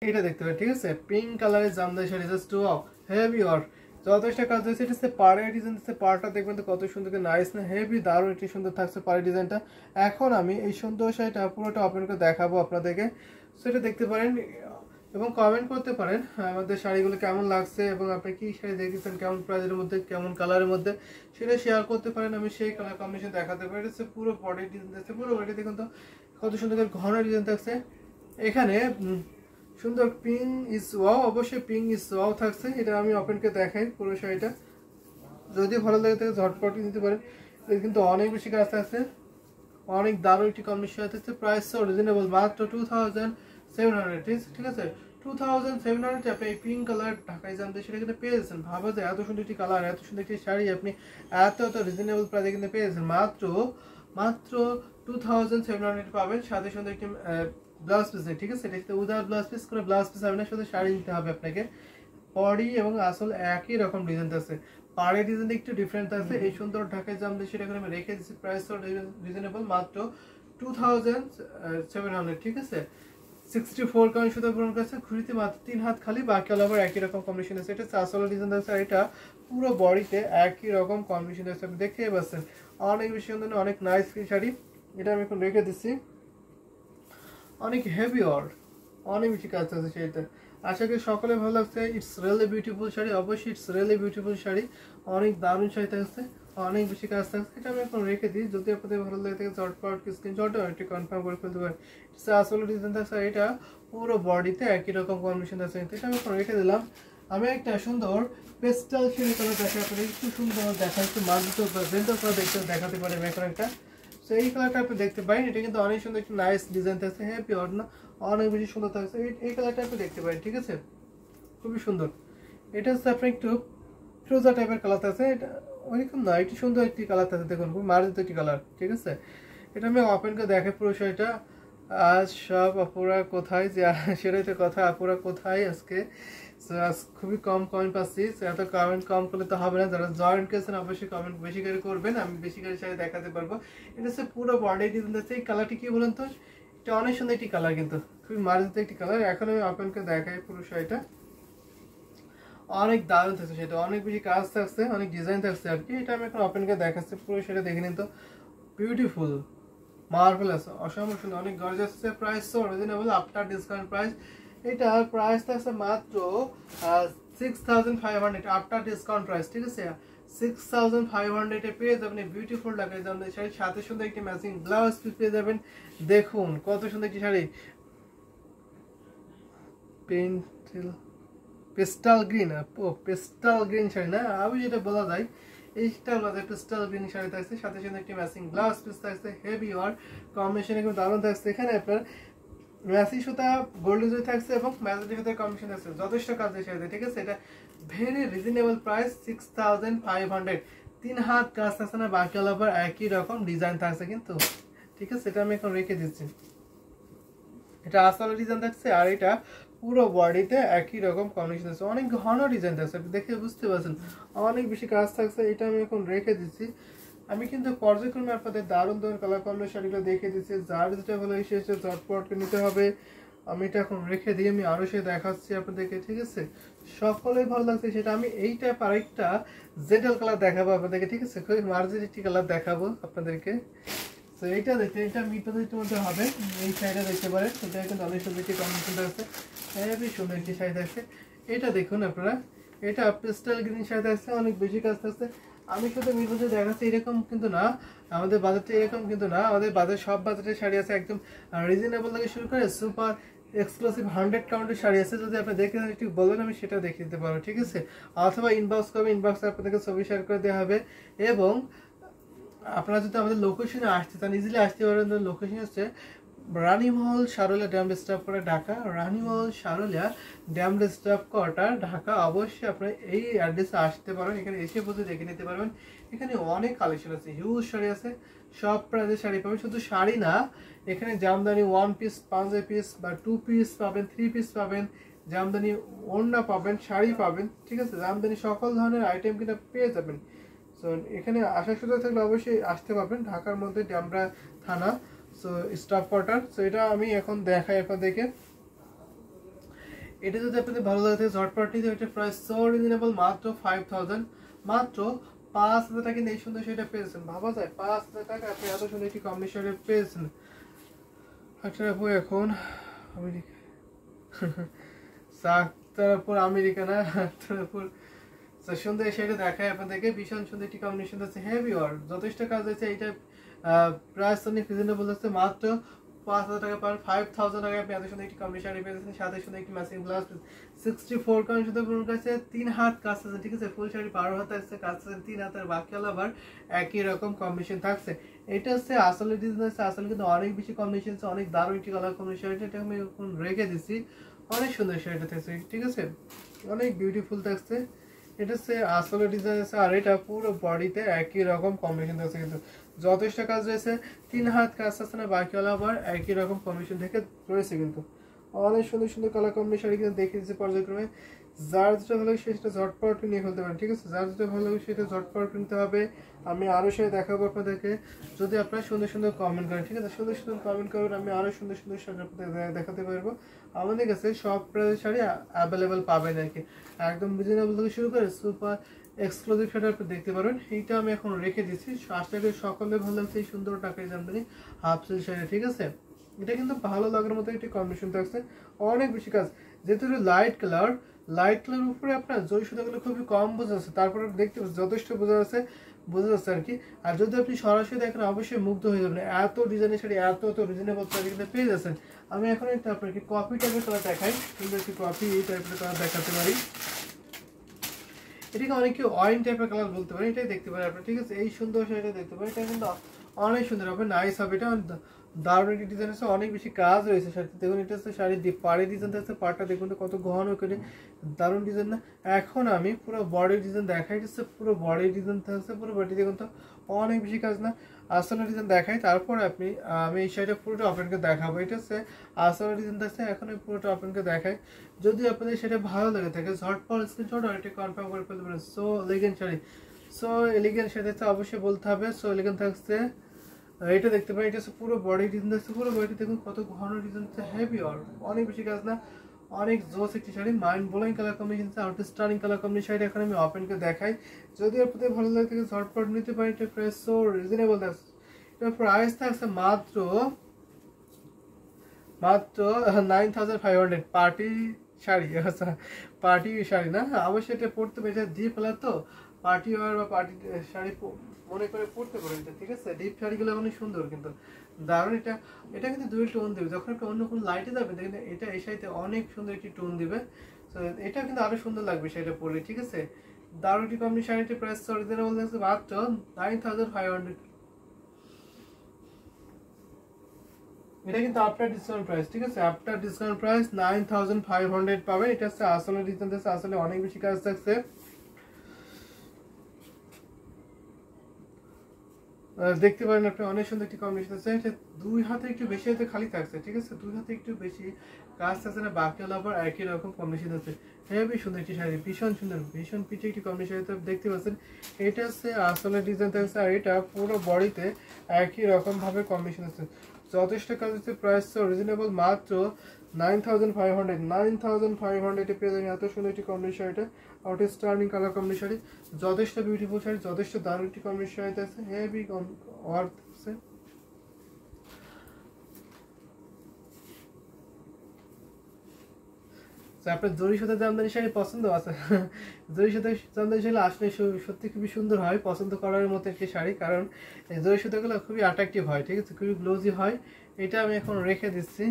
এটা দেখতে পাবেন, ঠিক আছে, পিঙ্ক কালারের Jamdani sari, just wow, heavy work, যথেষ্ট কাজ হয়েছে। এটা হচ্ছে পাড়ের ডিজাইন, হচ্ছে পাড়টা দেখবেন তো কত সুন্দর, নাইস না, হেভি দারুণ একটি সুন্দর থাকছে পাড়ের ডিজাইনটা। এখন আমি এই সুন্দর শাড়িটা পুরোটা ওপেন করে দেখাবো আপনাদেরকে, সেটা দেখতে পারেন এবং কমেন্ট করতে পারেন আমাদের শাড়িগুলো কেমন লাগছে এবং আপনি কি শাড়ি দেখতেছেন, কেমন প্রাইজের মধ্যে, কেমন কালারের মধ্যে, সেটা শেয়ার করতে পারেন। আমি সেই কালার কম্বিনেশন দেখাতে পারি। এটা হচ্ছে পুরো বডি ডিজাইন থাকছে, পুরো বডি দেখুন তো কত সুন্দর ঘন ডিজাইন থাকছে। এখানে সুন্দর পিঙ্ক ইজ ওয়াও, অবশ্যই পিঙ্ক ইজ ওয়াও থাকছে। এটা আমি ওপেনকে দেখাই পুরো শাড়িটা, যদি ভালো লাগে তাহলে ঝটপটই দিতে পারেন। এটা কিন্তু অনেক বেশি কাজ থাকছে, অনেক দারুণ একটি কম্বিনেশন থাকছে। প্রাইস রিজনেবল, মাত্র 2700, ঠিক আছে, 2700 আপনি এই পিঙ্ক কালার ঢাকায় জানতে সেটা কিন্তু পেয়ে যাচ্ছেন। ভাবা যায় এত সুন্দর একটি কালার, এত সুন্দর একটি শাড়ি আপনি এত রিজনেবল প্রাইসে কিন্তু পেয়ে যাচ্ছেন। মাত্র 2700 পাবেন, সাথে সুন্দর একটি ব্লাউজ পিস, ঠিক আছে, এটা উইদাউট ব্লাউজ পিস, করে ব্লাউজ পিস হবে না, সাথে শাড়ি দিতে হবে আপনাকে। বডি এবং আসল একই রকম ডিজাইন আছে, পাড়ের ডিজাইন একটু ডিফারেন্ট আছে। এই সুন্দর ঢাকায় জামদানি সেটা আমি রেখে দিচ্ছি, প্রাইস রিজনেবল, মাত্র 2700, ঠিক আছে। 64 কাউন্ট সুতা পূরণ করছে, ঘুরিতে মাত্র 3 হাত খালি, বাকি হলো আবার একই রকম কম্বিনেশন আছে। এটা আসল ডিজাইন আছে, আর এটা পুরো বডিতে একই রকম কম্বিনেশন আছে, আপনি দেখতেই পাচ্ছেন। অনেক বেশি সুন্দর, অনেক নাইস শাড়ি। এটা আমি এখন রেখে দিচ্ছি, অনেক হেভি ওয়ার্ক, অনেক বেশি কাজ আছে শাড়িতে। আশা করি সকলে ভালো লাগছে। ইটস রিয়েলি বিউটিফুল শাড়ি, অবশ্যই ইটস রিয়েলি বিউটিফুল শাড়ি, অনেক দারুণ শাড়ি থাকছে, অনেক বেশি কাজ থাকছে। এটা আমি এখন রেখে দিই, যদি আপনাদের ভালো লাগে থাকে ঝটপট স্ক্রিনশটও একটু কনফার্ম করে ফেলতে পারেন। ইটস আসলে ডিজাইন থাকছে, এটা পুরো বডিতে একই রকম কম্বিনেশন আছে। এটা আমি এখন রেখে দিলাম। আমি একটা সুন্দর পেস্টাল শাড়ি কালার দেখা আপনাদের একটু সুন্দর দেখা, একটু মার্জিত দেখাতে পারি এখন একটা। সো এই কালারটা আপনি দেখতে পারেন, এটা কিন্তু অনেক সুন্দর, একটু নাইস ডিজাইন থাকছে, হ্যাঁ পিওর না, অনেক বেশি সুন্দর থাকছে। এই কালারটা আপনি দেখতে পারেন, ঠিক আছে, খুবই সুন্দর। এটা হচ্ছে আপনি একটু ফিরোজা টাইপের কালার আছে, এটা ওইরকম না, একটু সুন্দর একটি কালার আছে, দেখুন খুব মার্জিত একটি কালার, ঠিক আছে। এটা আমি ওপেন করে দেখে পুরো শাড়িটা। আজ সব আপুরা কোথায়, যে সেটাই তো কথা, আপুরা কোথায় আজকে। আজ খুবই কম কমেন্ট পাচ্ছি, এত কমেন্ট কম করলে তো হবে না। যারা জয়েন করেছেন অবশ্যই কমেন্ট বেশি করে করবেন, আমি বেশি করে শাড়ি দেখাতে পারবো। এটা হচ্ছে পুরো বডি ডিজাইন আছে। এই কালারটি কি বলেন তো, এটা অনেক সুন্দর একটি কালার, কিন্তু খুবই মার্জিত একটি কালার। এখন আমি ওপেন করে দেখাই পুরো শাড়িটা, অনেক দারুণ থাকছে, সেটা অনেক বেশি কাজ থাকছে, অনেক ডিজাইন থাকছে আর কি। এটা আমি এখন ওপেন করে দেখাচ্ছি পুরো সেটা দেখে নিন তো, বিউটিফুল, মার্ভেলাস, অসম্ভব সুন্দর, অনেক গর্জাস। প্রাইস তো রিজনেবল আফটার ডিসকাউন্ট প্রাইস। এটার প্রাইস থাকছে মাত্র 6500 আফটার ডিসকাউন্ট প্রাইস, ঠিক আছে। 6500 পেয়ে যাবেন বিউটিফুল ঢাকায় জামদানি শাড়ি, সাথে সুন্দর একটি ম্যাচিং ব্লাউজ পিস পেয়ে যাবেন। দেখুন কত সুন্দর একটি sari, pencil pastel green, pastel green sari না, আমি যেটা বলা যায় এইটা বলা যায় পেস্টাল গ্রিন শাড়ি থাকছে, সাথে সাথে একটি ম্যাচিং ব্লাউজ পিস থাকছে, হেভি ওয়ার কম্বিনেশন একদম দারুণ থাকছে। এখানে আপনার ম্যাচিং সুতা গোল্ডেন জরি থাকছে এবং ম্যাচিং সুতার কম্বিনেশন থাকছে, যথেষ্ট কাজের শাড়ি, ঠিক আছে। এটা ভেরি রিজনেবল প্রাইস, 6500, 3 হাত কাজ থাকছে না, বাকি হলো আবার একই রকম ডিজাইন থাকছে কিন্তু, ঠিক আছে। এটা আমি এখন রেখে দিচ্ছি, এটা আসল ডিজাইন থাকছে, আর এটা পুরো বডিতে একই রকম কম্বিনেশন আছে, অনেক ঘন ডিজাইন থাকছে, আপনি দেখে বুঝতে পারছেন, অনেক বেশি কাজ থাকছে। এটা আমি এখন রেখে দিচ্ছি। আমি কিন্তু পর্যায়ক্রমে আপনাদের দারুণ দারুণ কালার কম্বিনেশন শাড়িগুলো দেখে দিচ্ছি, যার যেটা ভালো এসে ঝটপট নিতে হবে। আমি এটা এখন রেখে দিয়ে আমি আরো সে দেখাচ্ছি আপনাদেরকে, ঠিক আছে। সকলেই ভালো লাগছে সেটা, আমি এইটা আরেকটা জেডাল কালার দেখাবো আপনাদেরকে, ঠিক আছে, খুবই মার্জিত একটি কালার দেখাবো আপনাদেরকে। তো এইটা দেখতে, এটা মিটারের মধ্যে হবে, এই শাড়িটা দেখতে পারেন, এটা কিন্তু অনেক সুন্দর একটি কম্বিনেশন আছে, হেভি সুন্দর একটি শাড়ি আছে। এটা দেখুন আপনারা, এটা পেস্টাল গ্রিন শাড়ি আছে, অনেক বেশি কাজ থাকছে। আমি শুধু মিটারে দেখাচ্ছি এরকম কিন্তু না, আমাদের বাজারটা এরকম কিন্তু না, আমাদের বাজারে সব বাজারের শাড়ি আছে একদম রিজনেবল থেকে শুরু করে সুপার এক্সক্লুসিভ 100 কাউন্টের শাড়ি আছে। যদি আপনি দেখে একটু বলবেন, আমি সেটা দেখিয়ে দিতে পারবো, ঠিক আছে। অথবা ইনবক্স করবেন, ইনবক্সে আপনাদেরকে ছবি শেয়ার করে দেওয়া হবে। এবং আপনারা যদি আমাদের লোকেশনে আসতে চান, ইজিলি আসতে পারেন। লোকেশন হচ্ছে রানীমহল সারোলিয়া dam staff quarter Dhaka, রানীমহল সারোলিয়া dam staff quarter Dhaka. অবশ্যই আপনারা এই অ্যাড্রেসে আসতে পারেন, এখানে এসে বসে দেখে নিতে পারবেন। এখানে অনেক কালেকশন আছে, হিউজ শাড়ি আছে, সব প্রাইজের শাড়ি পাবেন। শুধু শাড়ি না, এখানে জামদানি 1 পিস, 5 পিস বা 2 পিস পাবেন, 3 পিস পাবেন, জামদানি ওড়না পাবেন, শাড়ি পাবেন, ঠিক আছে। জামদানি সকল ধরনের আইটেম কিন্তু পেয়ে যাবেন। সো এখানে আসার সুযোগ থাকলে অবশ্যই আসতে পারবেন, ঢাকার মধ্যে ড্যামরা থানা, সো স্টাফ কোয়ার্টার। সো এটা আমি এখন দেখাই আপনাদেরকে। এটা যদি আপনাদের ভালো লাগে থাকে ঝটপট নিতে, এটা প্রাইস সো রিজনেবল, মাত্র 5000, মাত্র 5000 টাকা কিন্তু এই সুন্দর সেটা পেয়েছেন। ভাবা যায় 5000 টাকা আপনি এত সুন্দর একটি কম্বিনেশন পেয়েছেন। আচ্ছা আপু এখন আমেরিকা তারপর আমেরিকা না, তারপর সুন্দর সেটা দেখায় আপনাদেরকে, ভীষণ সুন্দর একটি কম্বিনেশন আছে, হেভি ওয়ার্ক, যথেষ্ট কাজ আছে। এইটা প্রাইস অনেক রিজনেবল আছে, মাত্র 5000 টাকা পার 5000 টাকা আপনি এত সুন্দর একটি কম্বিনেশন পেয়েছেন, সাথে সুন্দর একটি ম্যাচিং ব্লাউজ 64 কারণ শুধু আপনার কাছে 3 হাত কাজ আছে, ঠিক আছে, ফুল শাড়ি 12 হাত আছে কাজ আছে 3 হাতের, বাকি হলো আবার একই রকম কম্বিনেশন থাকছে। এটা হচ্ছে আসলে ডিজাইন আছে, আসলে কিন্তু অনেক বেশি কম্বিনেশন আছে, অনেক দারুণ একটি কালার কম্বিনেশন। এটা আমি এখন রেখে দিচ্ছি, অনেক সুন্দর শাড়িটা থাকছে, ঠিক আছে, অনেক বিউটিফুল থাকছে। এটা হচ্ছে আসলে ডিজাইন আছে, আর এটা পুরো বডিতে একই রকম কম্বিনেশন থাকছে, কিন্তু যথেষ্ট কাজ রয়েছে, 3 হাত কাজ আছে না, বাকি হলো আবার একই রকম কম্বিনেশন থেকে রয়েছে, কিন্তু অনেক সুন্দর সুন্দর কালার কম্বিনেশন কিন্তু দেখে দিচ্ছে পর্যায়ক্রমে। যার যেটা ভালো লাগে সেটা ঝটপট নিয়ে ফেলতে পারেন, ঠিক আছে, যার যেটা ভালো লাগে সেটা ঝটপট নিতে হবে। আমি আরও সাথে দেখাবো আপনাদেরকে, যদি আপনারা সুন্দর সুন্দর কমেন্ট করেন, ঠিক আছে, সুন্দর সুন্দর কমেন্ট করবেন, আমি আরও সুন্দর সুন্দর শাড়ি আপনাদের দেখাতে পারবো। আমাদের কাছে সব প্রাইসের শাড়ি অ্যাভেলেবেল পাবেন আর কি, একদম রিজনেবল থেকে শুরু করে সুপার এক্সক্লুসিভ শাড়ি আপনি দেখতে পারবেন। এইটা আমি এখন রেখে দিচ্ছি, আশা করি সকলে ভালো লাগছে এই সুন্দর টাকায় জানবেন হাফ সিল্ক শাড়ি, ঠিক আছে। এটা কিন্তু ভালো লাগার মতো একটি কম্বিনেশন থাকছে, অনেক বেশি কাজ, যেহেতু লাইট কালার, লাইট কালার উপরে আপনার জরি সুতাগুলো খুবই কম বোঝা যাচ্ছে, তারপরে দেখতে পাচ্ছেন যথেষ্ট বোঝা যাচ্ছে আর কি। আর যদি আপনি সরাসরি দেখেন অবশ্যই মুগ্ধ হয়ে যাবেন, এত ডিজাইনের শাড়ি, এত রিজনেবল প্রাইসে কিন্তু পেয়ে যাচ্ছেন। আমি এখন একটা আপনাকে কফি টাইপের কালার দেখাই, সুন্দর একটি কফি এই টাইপের কালার দেখাতে পারি, এটাকে অনেকে ওয়াইন টাইপের কালার বলতে পারে, এটাই দেখতে পারেন আপনি, ঠিক আছে, এই সুন্দর শাড়িটা দেখতে পারেন, এটা কিন্তু অনেক সুন্দর হবে, নাইস হবে, এটা দারুণ একটি ডিজাইন আছে, অনেক বেশি কাজ রয়েছে শাড়িতে, দেখুন এটা হচ্ছে শাড়ির পাড়ে ডিজাইন থাকছে, পাড়টা দেখুন কত ঘন করে, দারুণ ডিজাইন না। এখন আমি পুরো বডির ডিজাইন দেখাই, হচ্ছে পুরো বডির ডিজাইন থাকছে, পুরো বডি দেখুন তো অনেক বেশি কাজ না, আসলে ডিজাইন দেখাই, তারপর আমি এই শাড়িটা পুরোটা আপনাকে দেখাবো। এটা হচ্ছে আসলে ডিজাইন থাকছে, এখন আমি পুরোটা আপনাকে দেখাই, যদি আপনাদের সেটা ভালো লাগে থাকে ঝটপট স্ক্রিনশট আর এটা কনফার্ম করে ফেলতে পারেন। So elegant sari, so elegant sari অবশ্যই বলতে হবে, সো এলিগেন্ট থাকছে, এটা দেখতে পাই, এটা হচ্ছে পুরো বডি ডিজাইন থাকছে, পুরো বডি দেখুন কত ঘন ডিজাইন থাকছে, হেভি আর অনেক বেশি কাজ না, অনেক জোস একটি sari, mind blowing colour combination, out steering colour combination. Sari এখন আমি ওপেন করে দেখাই, যদি আপনাদের ভালো লাগে থাকে ঝটপট নিতে পারি, এটা প্রাইস সো রিজনেবল থাকছে, এটা প্রাইস থাকছে মাত্র 9500 পার্টি শাড়ি, আচ্ছা পার্টি শাড়ি না, অবশ্যই এটা পড়তে পারে, এটা ডিপ কালার তো, পার্টি ওয়ার বা পার্টি শাড়ি মনে করে পড়তে পারেন, ঠিক আছে, ডিপ শাড়িগুলো অনেক সুন্দর কিন্তু দারুণ। এটা এটা কিন্তু দুই টোন দেবে, যখন আপনি অন্য কোনো লাইটে যাবে দেখেন এটা এই শাড়িতে অনেক সুন্দর একটি টোন দিবে, তো এটা কিন্তু আরো সুন্দর লাগবে শাড়িটা পরলে, ঠিক আছে, দারুণ একটি কম্পানি। শাড়িটির প্রাইস রিজনেবল আছে, মাত্র 9500, এটা কিন্তু আফটার ডিসকাউন্ট প্রাইস, ঠিক আছে, আফটার ডিসকাউন্ট প্রাইস 9500 পাবেন। এটা হচ্ছে আসলে ডিজাইন আছে, আসলে অনেক বেশি কাজ থাকছে, দেখতে পারেন আপনি, অনেক সুন্দর একটি কম্বিনেশন আছে, এটা দুই হাতে একটু বেশি হাতে খালি থাকছে, ঠিক আছে, দুই হাতে একটু বেশি কাজ থাকছে না, বাকি হলো আবার একই রকম কম্বিনেশন আছে, হেভি সুন্দর একটি শাড়ি, ভীষণ সুন্দর, ভীষণ পিচে একটি কম্বিনেশন দেখতে পাচ্ছেন। এটা হচ্ছে আসলে ডিজাইন থাকছে, আর এটা পুরো বডিতে একই রকম ভাবে কম্বিনেশন আছে, যথেষ্ট কাজ হচ্ছে, প্রাইস রিজনেবল, মাত্র 9500 পেয়ে যাবেন এত সুন্দর একটি কম্বিনেশন শাড়িটা, out stunning colour combination sari, যথেষ্ট বিউটিফুল শাড়ি, যথেষ্ট দারুণ একটি কম্বিনেশন শাড়িতে আছে, হেভি ওয়ার্ক আছে। আপনার জরি সুতা জামদানি শাড়ি পছন্দ আছে, জরি সুতা জামদানি শাড়ি আসলে সত্যি খুবই সুন্দর হয়, পছন্দ করার মতো একটি শাড়ি, কারণ এই জরি সুতাগুলো খুবই অ্যাট্রাকটিভ হয়, ঠিক আছে, খুবই গ্লোজি হয়। এটা আমি এখন রেখে দিচ্ছি,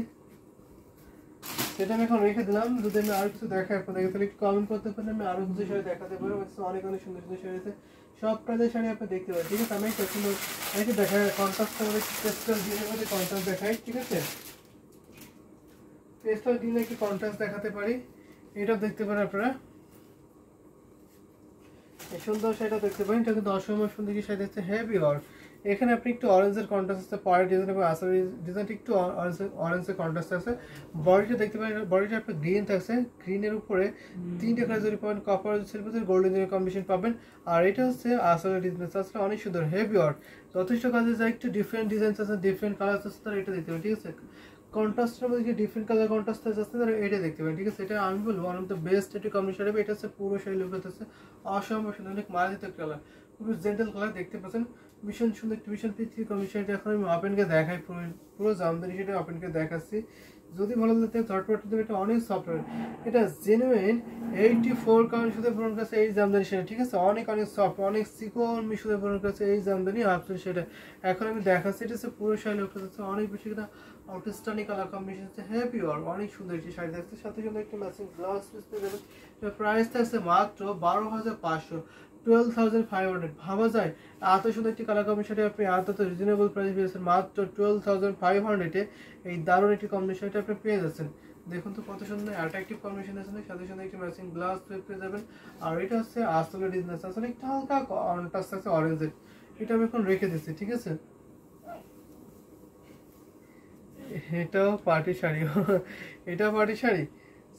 সেটা আমি এখন রেখে দিলাম, যদি আমি আরো কিছু দেখাই আপনাদেরকে তাহলে একটু কমেন্ট করতে পারেন, আমি আরো কিছু শাড়ি দেখাতে পারবো, অনেক অনেক সুন্দর সুন্দর শাড়ি আছে, সব প্রাইজের শাড়ি আপনি দেখতে পারেন, ঠিক আছে। আমি একটা সুন্দর একটু দেখাই, কন্ট্রাস্ট করে পেস্টাল গ্রিনের মধ্যে কন্ট্রাস্ট দেখাই, ঠিক আছে, পেস্টাল গ্রিনে একটু কন্ট্রাস্ট দেখাতে পারি, এটাও দেখতে পারেন আপনারা, এই সুন্দর শাড়িটা দেখতে পারেন, এটা কিন্তু অসম্ভব সুন্দর কি শাড়ি দেখতে, হেভি ওয়ার্ক, এখানে আপনি একটু অরেঞ্জের কন্ট্রাস্ট আছে, পরের ডিজাইন এবং আসল ডিজাইনটা একটু অরেঞ্জের কন্ট্রাস্ট আছে, বডিটা দেখতে পারেন, বডিটা আপনার গ্রিন থাকছে, গ্রিনের উপরে 3টে কালার জরি পাবেন, কপার সিলভার গোল্ডেন কম্বিনেশন পাবেন, আর এটা হচ্ছে আসলে ডিজাইন আসলে অনেক সুন্দর, হেভি ওয়ার্ক, যথেষ্ট কাজে যায়, একটু ডিফারেন্ট ডিজাইন আছে, ডিফারেন্ট কালার আছে, তার এটা দেখতে পাবেন, ঠিক আছে, কন্ট্রাস্টের মধ্যে যে ডিফারেন্ট কালার কন্ট্রাস্ট আছে তারা এটা দেখতে পারেন, ঠিক আছে। এটা আমি বলবো ওয়ান অফ দ্য বেস্ট একটি কম্বিনেশন হবে। এটা হচ্ছে পুরো শাড়ি লুক হচ্ছে অসম্ভব সুন্দর, অনেক মার্জিত কালার, খুবই জেন্টাল কালার দেখতে পাচ্ছেন, ভীষণ সুন্দর ভীষণ পিচ্ছি কম্বিনেশন। এটা এখন আমি ওপেনকে দেখাই, পুরো জামদানি সেটা ওপেনকে দেখাচ্ছি। যদি ভালো লাগে ঝটপট দেবে, এটা অনেক সফটওয়্যার, এটা জেনুইন 84 কাউন্ট সুদে পূরণ করেছে এই জামদানি সেটা, ঠিক আছে। অনেক অনেক সফট, অনেক চিকন মিশুদে পূরণ করেছে এই জামদানি হাফসুল সেটা। এখন আমি দেখাচ্ছি, এটা হচ্ছে পুরো শাড়ি লুকটা হচ্ছে অনেক বেশি একটা আউটস্ট্যান্ডিং কালার কম্বিনেশন হচ্ছে, হ্যাপি আর অনেক সুন্দর একটি শাড়ি থাকছে, সাথে সাথে একটা ম্যাচিং ব্লাউজ পিস পেয়ে যাবেন। প্রাইস থাকছে মাত্র 12,500, 12,500। ভাবা যায় এত সুন্দর একটি কালার কম্বিনেশন আপনি এত রিজনেবল প্রাইস পেয়েছেন, মাত্র 12,500 এই দারুণ একটি কম্বিনেশনটা আপনি পেয়ে যাচ্ছেন। দেখুন তো কত সুন্দর অ্যাট্রাকটিভ কম্বিনেশন আছে, সাথে সাথে একটি ম্যাচিং ব্লাউজ পেয়ে যাবেন। আর এটা হচ্ছে আসলে ডিজাইন আসলে একটা হালকা কন্ট্রাস্ট আছে অরেঞ্জের, এটা আমি এখন রেখে দিচ্ছি, ঠিক আছে। এটাও পার্টি শাড়ি, এটাও পার্টি শাড়ি,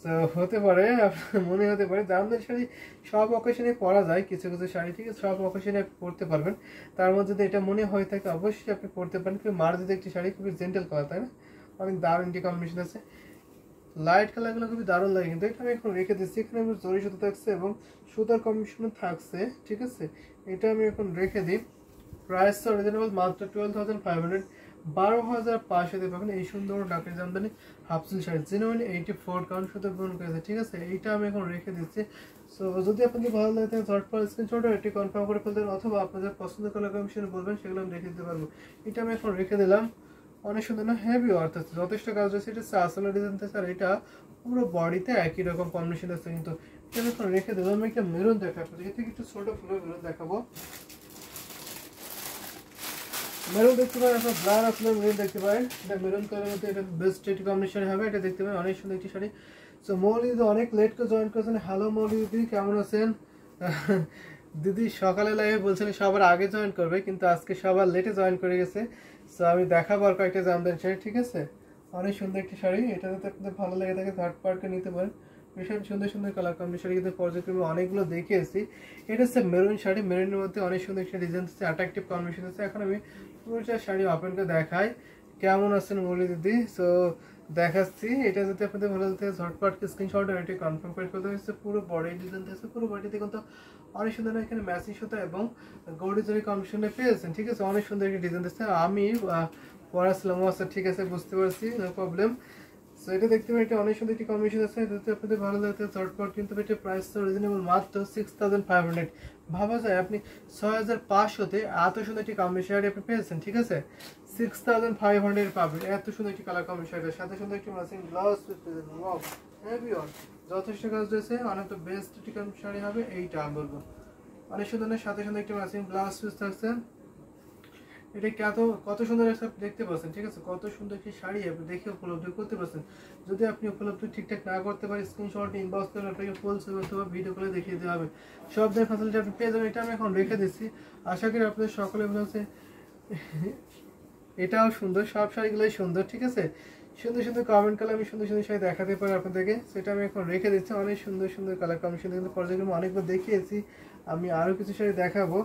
তো হতে পারে আপনার মনে হতে পারে জামদানি শাড়ি সব অকেশনে পরা যায়, কিছু কিছু শাড়ি, ঠিক আছে, সব অকেশনে আপনি পরতে পারবেন। তার মধ্যে যদি এটা মনে হয়ে থাকে অবশ্যই আপনি পরতে পারেন। খুবই মার্জিত একটি শাড়ি, খুবই জেন্টাল কালার, তাই না? অনেক দারুণ একটি কম্বিনেশন আছে, লাইট কালারগুলো খুবই দারুণ লাগে। কিন্তু এটা আমি এখন রেখে দিচ্ছি, এখানে আমি জরি সুতো থাকছে এবং সুতার কম্বিনেশনও থাকছে, ঠিক আছে। এটা আমি এখন রেখে দিই। প্রাইস তো রিজনেবল, মাত্র 12,500, 12,500 পাবেন এই সুন্দর ডাকের জামদানি হাফসুল শাড়ি, জেনুইন 84 কাউন্ট সুতো পূরণ করেছে, ঠিক আছে। এইটা আমি এখন রেখে দিচ্ছি। সো যদি আপনাদের ভালো লাগে থাকে ঝটপট স্ক্রিনশট এটি কনফার্ম করে ফেলতেন, অথবা আপনাদের পছন্দের কালার কম্বিনেশন বলবেন, সেগুলো আমি রেখে দিতে পারবো। এটা আমি এখন রেখে দিলাম, অনেক সুন্দর না, হেভি ওয়ার্থ আছে, যথেষ্ট কাজ রয়েছে। এটা আসলে ডিজাইন আছে, আর এটা পুরো বডিতে একই রকম কম্বিনেশন আছে। কিন্তু এটা আমি এখন রেখে দিলাম। আমি একটা মেরুন দেখাবো, এর থেকে একটু ছোট ফুলের মেরুন দেখাবো। মেরুন দেখতে পারেন, আপনার ব্লার আপনার মেরুন দেখতে পারেন, এটা মেরুন কালারের মধ্যে এটা বেস্ট একটি কম্বিনেশন হবে। এটা দেখতে পারেন অনেক সুন্দর একটি শাড়ি। সো মৌলি দিদি অনেক লেট করে জয়েন করেছেন, হ্যালো মৌলি দিদি, কেমন আছেন? দিদি সকালে লাইভে বলছিলেন সবার আগে জয়েন করবে, কিন্তু আজকে সবার লেটে জয়েন করে গেছে। সো আমি দেখাবো আর কয়েকটা জামদানি শাড়ি, ঠিক আছে। অনেক সুন্দর একটি শাড়ি, এটা যদি আপনাদের ভালো লেগে থাকে ঝটপট নিতে পারেন। ভীষণ সুন্দর সুন্দর কালার কম্বিনেশন কিন্তু পর্যায়ক্রমে অনেকগুলো দেখিয়েছি। এটা হচ্ছে মেরুন শাড়ি, মেরুনের মধ্যে অনেক সুন্দর একটা ডিজাইন আছে, অ্যাট্রাকটিভ কম্বিনেশন আছে। এখন আমি পুরোটা শাড়ি ওপেন করে দেখাই, কেমন আছেন মৌলি দিদি। সো দেখাচ্ছি, এটা যদি আপনাদের ভালো লাগে ঝটপট স্ক্রিনশট এটি কনফার্ম করে ফেলতে হয়েছে। পুরো বডি ডিজাইন আছে, পুরো বডিতে কিন্তু অনেক সুন্দর এখানে ম্যাচিং সুতা এবং গৌড়ি জরি কম্বিনেশনে পেয়েছেন, ঠিক আছে। অনেক সুন্দর একটি ডিজাইন আছে, আমি পড়াছিলাম, আচ্ছা ঠিক আছে, বুঝতে পারছি, নো প্রবলেম। সো এটা দেখতে পারেন, এটা অনেক সুন্দর একটি কম্বিনেশন আছে। যদি আপনাদের ভালো লাগে ঝটপট কিন্তু এটা প্রাইস তো রিজনেবল, মাত্র 6,500। ভাবা যায় আপনি 6,500-তে এত সুন্দর একটি কম্বিনেশন আপনি পেয়েছেন, ঠিক আছে। 6,500 পাবেন এত সুন্দর একটি কালার কম্বিনেশনের সাথে সুন্দর একটি ম্যাচিং ব্লাউজ পেয়ে যাবেন। ওয়াও, হেভি অন, যথেষ্ট কাজ রয়েছে, অনেক তো বেস্ট একটি শাড়ি হবে এইটা আমি বলবো। অনেক সুন্দর, সাথে সুন্দর একটি ম্যাচিং ব্লাউজ পিস থাকছে। এটা কত সুন্দর একটা দেখতে পাচ্ছেন, ঠিক আছে। কত সুন্দর একটি শাড়ি আপনি দেখে উপলব্ধি করতে পারছেন। যদি আপনি উপলব্ধি ঠিকঠাক না করতে পারেন, স্ক্রিনশট ইনবক্স করে আপনাকে ফুল ছবি অথবা ভিডিও করে দেখিয়ে দেওয়া হবে। সব ধরনের ফ্যাসিলিটি আপনি পেয়ে যাবেন। এটা আমি এখন রেখে দিচ্ছি, আশা করি আপনাদের সকলে ভালো আছে। এটাও সুন্দর, সব শাড়িগুলোই সুন্দর, ঠিক আছে। সুন্দর সুন্দর কমেন্ট কালার আমি সুন্দর সুন্দর শাড়ি দেখাতে পারি আপনাদেরকে, সেটা আমি এখন রেখে দিচ্ছি। অনেক সুন্দর সুন্দর কালার কম্বিনেশন কিন্তু পর্যায়ক্রমে অনেকবার দেখিয়েছি, আমি আরও কিছু শাড়ি দেখাবো।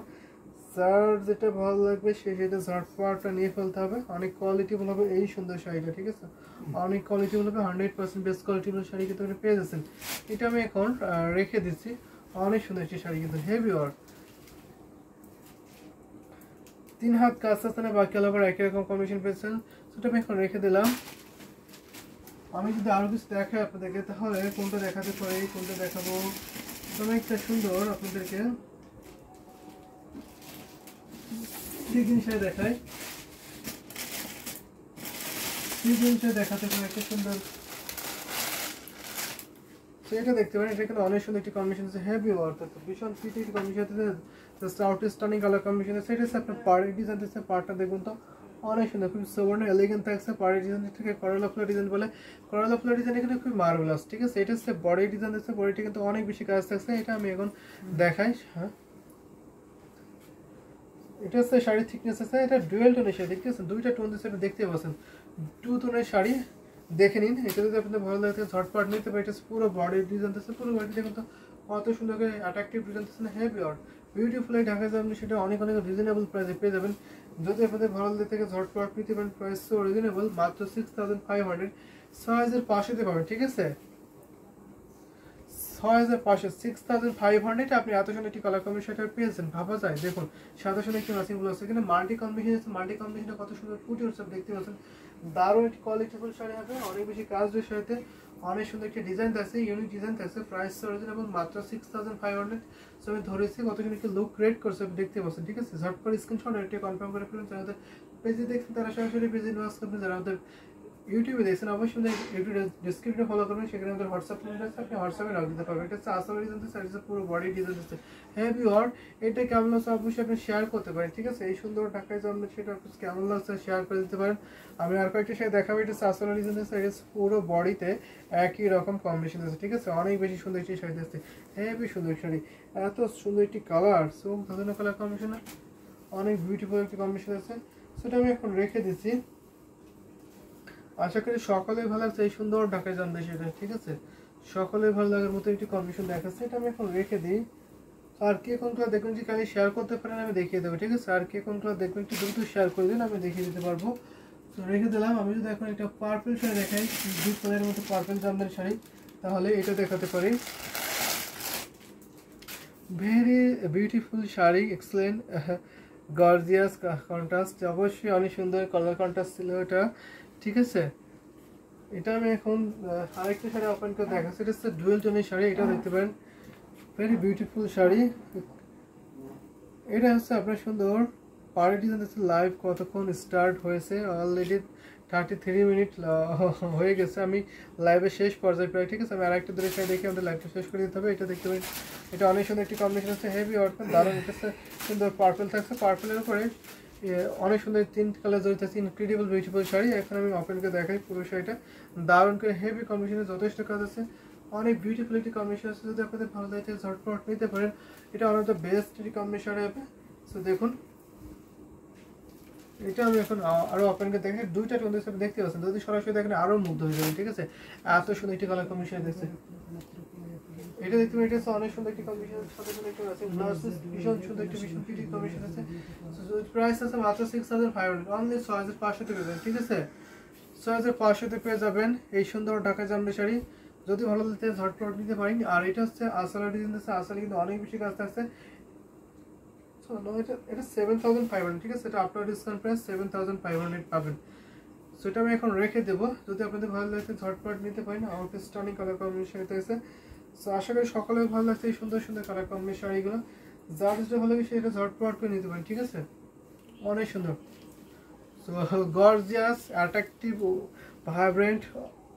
যার যেটা ভালো লাগবে সেটা ঝটপটটা নিয়ে ফেলতে হবে। অনেক কোয়ালিটিফুল হবে এই সুন্দর শাড়িটা, ঠিক আছে। অনেক কোয়ালিটিফুল হবে, 100% বেস্ট কোয়ালিটিফুল শাড়ি কিন্তু আপনি পেয়ে যাচ্ছেন। এটা আমি এখন রেখে দিচ্ছি। অনেক সুন্দর একটি শাড়ি কিন্তু হেভি ওয়ার্ক, 3 হাত কাজ আছে না, বাকি আলাদা একই রকম কম্বিনেশন পেয়েছেন। সেটা আমি এখন রেখে দিলাম। আমি যদি আরো কিছু দেখাই আপনাদেরকে, তাহলে কোনটা দেখাতে পারি, কোনটা দেখাবো। তবে একটা সুন্দর আপনাদেরকে দেখাই, দেখাতে পারি একটা সুন্দর। এটা দেখতে পারেন, এটা কিন্তু অনেক সুন্দর একটি কম্বিনেশন আছে, হেভি ওয়ার্ক আছে, ভীষণ ফিট একটি কম্বিনেশন আছে, জাস্ট আউটস্ট্যান্ডিং কালার কম্বিনেশন আছে। এটা আপনার পাড়ি ডিজাইন আছে, পাড়টা দেখুন তো অনেক সুন্দর, খুব সুবর্ণ এলিগেন্ট থাকছে। পাড়ি ডিজাইন থেকে করলা ফ্লাওয়ার ডিজাইন বলে, করলা ফ্লাওয়ার ডিজাইন এখানে খুব মার্ভেলাস, ঠিক আছে। এটা হচ্ছে বডি ডিজাইন আছে, বডিটা কিন্তু অনেক বেশি কাজ থাকছে। এটা আমি এখন দেখাই, হ্যাঁ এটা হচ্ছে শাড়ির থিকনেস আছে, এটা ডুয়েল টোনের শাড়ি, ঠিক আছে। দুইটা টোন দিচ্ছে, এটা দেখতে পাচ্ছেন, 2 টোনের শাড়ি, দেখে নিন। এটা যদি আপনাদের ভালো লাগে ঝটপট নিতে পারে। এটা পুরো বডি ডিজাইন আছে, পুরো বডি দেখুন তো কত সুন্দর করে অ্যাট্রাকটিভ ডিজাইন আছে না, হেভি ওয়ার্ক। বিউটিফুল এই ঢাকা জামদানি সেটা অনেক অনেক রিজনেবল প্রাইসে পেয়ে যাবেন। যদি আপনাদের ভালো লাগে থেকে ঝটপট নিতে পারেন, প্রাইস তো রিজনেবল, মাত্র 6500 সাইজের পাশেতে পাবেন, ঠিক আছে 6500 6500 আপনি এত সুন্দর একটি কালার কম্বিনেশন পেয়েছেন, ভাবা যায়। দেখুন সাদা সুন্দর একটি ম্যাচিং ব্লাউজ, এখানে মাল্টি কম্বিনেশন আছে, মাল্টি কম্বিনেশনটা কত সুন্দর ফুটে উঠছে দেখতে পাচ্ছেন। দারুণ একটি কোয়ালিটিফুল শাড়ি হবে, অনেক বেশি কাজ সাথে অনেক সুন্দর একটি ডিজাইন আছে, ইউনিক ডিজাইন আছে, প্রাইস রিজনেবল মাত্র 6500। সো আমি ধরেছি কত সুন্দর একটি লুক ক্রিয়েট করছে দেখতে পাচ্ছেন, ঠিক আছে। ঝটপট স্ক্রিনশট এটি কনফার্ম করে ফেলুন। যারা পেজে দেখছেন তারা সরাসরি পেজে ইনবক্স করবেন, যারা আমাদের ইউটিউবে দেখছেন অবশ্যই ইউটিউব ডেসক্রিপশনে ফলো করবেন, সেখানে আমাদের হোয়াটসঅ্যাপ লিংক আছে, আপনি হোয়াটসঅ্যাপে লগ দিতে পারবেন। এটা হচ্ছে আসল ডিজাইন আছে, পুরো বডি ডিজাইন আছে, হেভি ওয়ার্ক। এটা কেমন লাগছে অবশ্যই আপনি শেয়ার করতে পারেন, ঠিক আছে। এই সুন্দর ঢাকায় জন্ম সেটা কেমন লাগছে শেয়ার করে দিতে পারেন। আমি আর কয়েকটা শাড়ি দেখাবো, এটা আসল ডিজাইন আছে, এটা পুরো বডিতে একই রকম কম্বিনেশন আছে, ঠিক আছে। অনেক বেশি সুন্দর একটি শাড়ি আছে, হেভি সুন্দর শাড়ি, এত সুন্দর একটি কালার, সো ধরনের কালার কম্বিনেশন, অনেক বিউটিফুল একটি কম্বিনেশন আছে। সেটা আমি এখন রেখে দিচ্ছি, আশা করি সকলেই ভালো লাগছে এই সুন্দর ঢাকায় জামদানি সেটা, ঠিক আছে। সকলেই ভালো লাগার মতো একটি কম্বিনেশন দেখাচ্ছে, এটা আমি এখন রেখে দিই। আর কে কোনগুলো দেখবেন যে খালি শেয়ার করতে পারেন, আমি দেখিয়ে দেবো, ঠিক আছে। আর কে কোনগুলো দেখবেন একটু দ্রুত শেয়ার করে দিন, আমি দেখিয়ে দিতে পারবো। তো রেখে দিলাম। আমি যদি এখন একটা পার্পল শাড়ি দেখাই, দুই কালারের মতো পার্পল জামদানি শাড়ি, তাহলে এটা দেখাতে পারি। Very beautiful sari, excellent gorgeous contrast, অবশ্যই অনেক সুন্দর কালার কন্ট্রাস্ট ছিল এটা, ঠিক আছে। এটা আমি এখন আরেকটা শাড়ি ওপেন করে দেখাচ্ছি, এটা হচ্ছে ডুয়েল টোনের শাড়ি, এটা দেখতে পারেন, ভেরি বিউটিফুল শাড়ি। এটা হচ্ছে আপনার সুন্দর পার্টি হচ্ছে লাইভ কতক্ষণ স্টার্ট হয়েছে, অলরেডি 33 মিনিট হয়ে গেছে, আমি লাইভের শেষ পর্যায়ে প্রায়, ঠিক আছে। আমি আরেকটা দূরে শাড়ি দেখে আমাদের লাইভটা শেষ করে দিতে হবে। এটা দেখতে পারেন, এটা অনেক সুন্দর একটি কম্বিনেশন আছে, হেভি ওয়ার্ক, দারুণ। এটা সুন্দর পার্পল থাকছে, পার্পলের উপরে অনেক সুন্দর 3 কালার জড়িত আছে, ইনক্রেডিবল বিউটিফুল শাড়ি। এখন আমি ওপেন করে দেখাই পুরো শাড়িটা, দারুণ করে হেভি কম্বিনেশনে যথেষ্ট কাজ আছে, অনেক বিউটিফুল একটি কম্বিনেশন আছে। যদি আপনাদের ভালো লাগে ঝটপট নিতে পারেন, এটা অনেক বেস্ট একটি কম্বিনেশন হবে। সো দেখুন এটা আমি এখন আরো ওপেন করে দেখি, দুইটা টোন হিসেবে দেখতে পাচ্ছেন, যদি সরাসরি দেখেন আরো মুগ্ধ হয়ে যাবেন, ঠিক আছে। এত সুন্দর একটি কালার কম্বিনেশন দেখছে, এটা দেখতে পারেন, এটা অনেক সুন্দর একটি কম্বিনেশন, সাথে সুন্দর একটি আছে ব্লাউজ, ভীষণ সুন্দর একটি ভীষণ ফিটিং কম্বিনেশন আছে। প্রাইস আছে মাত্র 6500, অনলি 6500 তে পেয়ে, ঠিক আছে। 6500 তে পেয়ে যাবেন এই সুন্দর ঢাকা জামদানি শাড়ি। যদি ভালো লাগে ঝটপট নিতে পারেন। আর এটা হচ্ছে আসলে ডিজাইন আছে, আসলে কিন্তু অনেক বেশি কাজ থাকছে। এটা 7500, ঠিক আছে। এটা আপনার ডিসকাউন্ট প্রাইস 7500 পাবেন। সো এটা আমি এখন রেখে দেবো, যদি আপনাদের ভালো লাগে ঝটপট নিতে পারেন। আমার স্টার্নিং কালার কম্বিনেশন আছে। সো আশা করি সকলের ভালো লাগছে এই সুন্দর সুন্দর কালার কম্বিনেশন শাড়িগুলো, যার যেটা ভালো লাগে সেটা ঝটপট করে নিতে পারেন, ঠিক আছে। অনেক সুন্দর, so gorgeous, attractive, vibrant,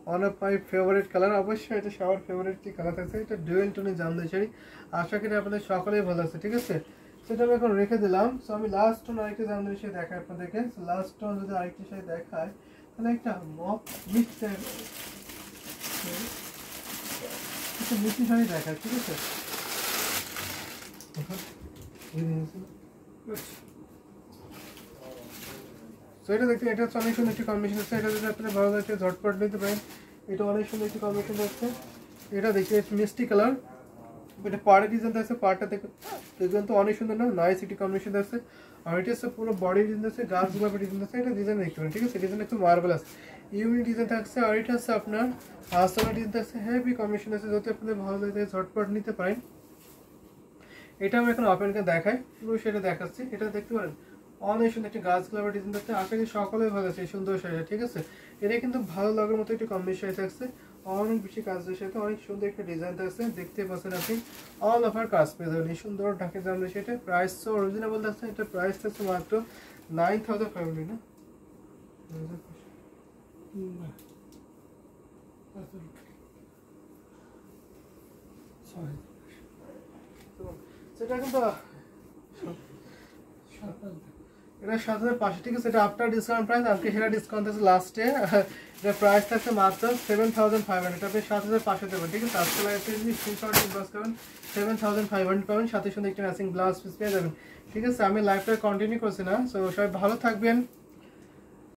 one of my favourite colour. অবশ্যই এটা সবার ফেভারিট কালার থাকছে, এটা ডুয়েল টোনের জামদানি শাড়ি। আশা করি আপনাদের সকলেই ভালো আছে, ঠিক আছে। সেটা আমি এখন রেখে দিলাম। সো আমি লাস্ট টোন আরেকটা জামদানি শাড়ি দেখাই আপনাদেরকে। সো লাস্ট টোন যদি আরেকটা শাড়ি দেখায়, তাহলে একটা মপ মিক্সড মিষ্টি শাড়ি দেখায়, ঠিক আছে। সো এটা দেখতে, এটা হচ্ছে অনেক সুন্দর একটি কম্বিনেশন আছে। এটা যদি আপনাদের ভালো লাগে ঝটপট নিতে পারেন, এটা অনেক সুন্দর একটি কম্বিনেশন আছে। এটা দেখতে মিষ্টি কালার, এটা পাড়ে ডিজাইন আছে, পাড়টা দেখবেন তো অনেক সুন্দর না, নাইস একটি কম্বিনেশন আছে। আর এটা হচ্ছে পুরো বডি ডিজাইন আছে, গাছ গোলাপের ডিজাইন আছে, এটা ডিজাইন দেখতে পারেন, ঠিক আছে। ডিজাইন একটু মার্বেলাস ইউনিক ডিজাইন থাকছে। আর এটা হচ্ছে আপনার আসলে ডিজাইন থাকছে, হেভি কম্বিনেশন আছে। যদি আপনাদের ভালো লাগে ঝটপট নিতে পারেন। এটা আমি এখন ওপেন করে দেখাই, পুরো সেটা দেখাচ্ছি। এটা দেখতে পারেন অনেক সুন্দর একটি গাছ গোলাপের ডিজাইন থাকছে। আশা করি সকলেই ভালো আছে এই সুন্দর শাড়িটা, ঠিক আছে। এটা কিন্তু ভালো লাগার মতো একটি কম্বিনেশন থাকছে, অনেক বেশি কাজের সাথে অনেক সুন্দর একটা ডিজাইন থাকছে, দেখতে পাচ্ছেন আপনি। অল ওভার কাজ পেয়ে যাবেন এই সুন্দর ঢাকা জামদানি সেটা। প্রাইস তো অরিজিনেবল থাকছে, এটা প্রাইস থাকছে মাত্র 9500 না, সেটা কিন্তু এটা 7500, ঠিক আছে। এটা আফটার ডিসকাউন্ট প্রাইস, আজকে সেটা ডিসকাউন্ট আছে লাস্টে। এটা প্রাইস থাকছে মাত্র 7500, এটা আপনি 7500 দেবেন, ঠিক আছে। আজকে লাইভে যদি স্ক্রিনশট ইনবক্স করেন 7500 পাবেন, সাথে সাথে একটা ম্যাচিং ব্লাউজ পিস পেয়ে যাবেন, ঠিক আছে। আমি লাইভটা কন্টিনিউ করছি না। সো সবাই ভালো থাকবেন।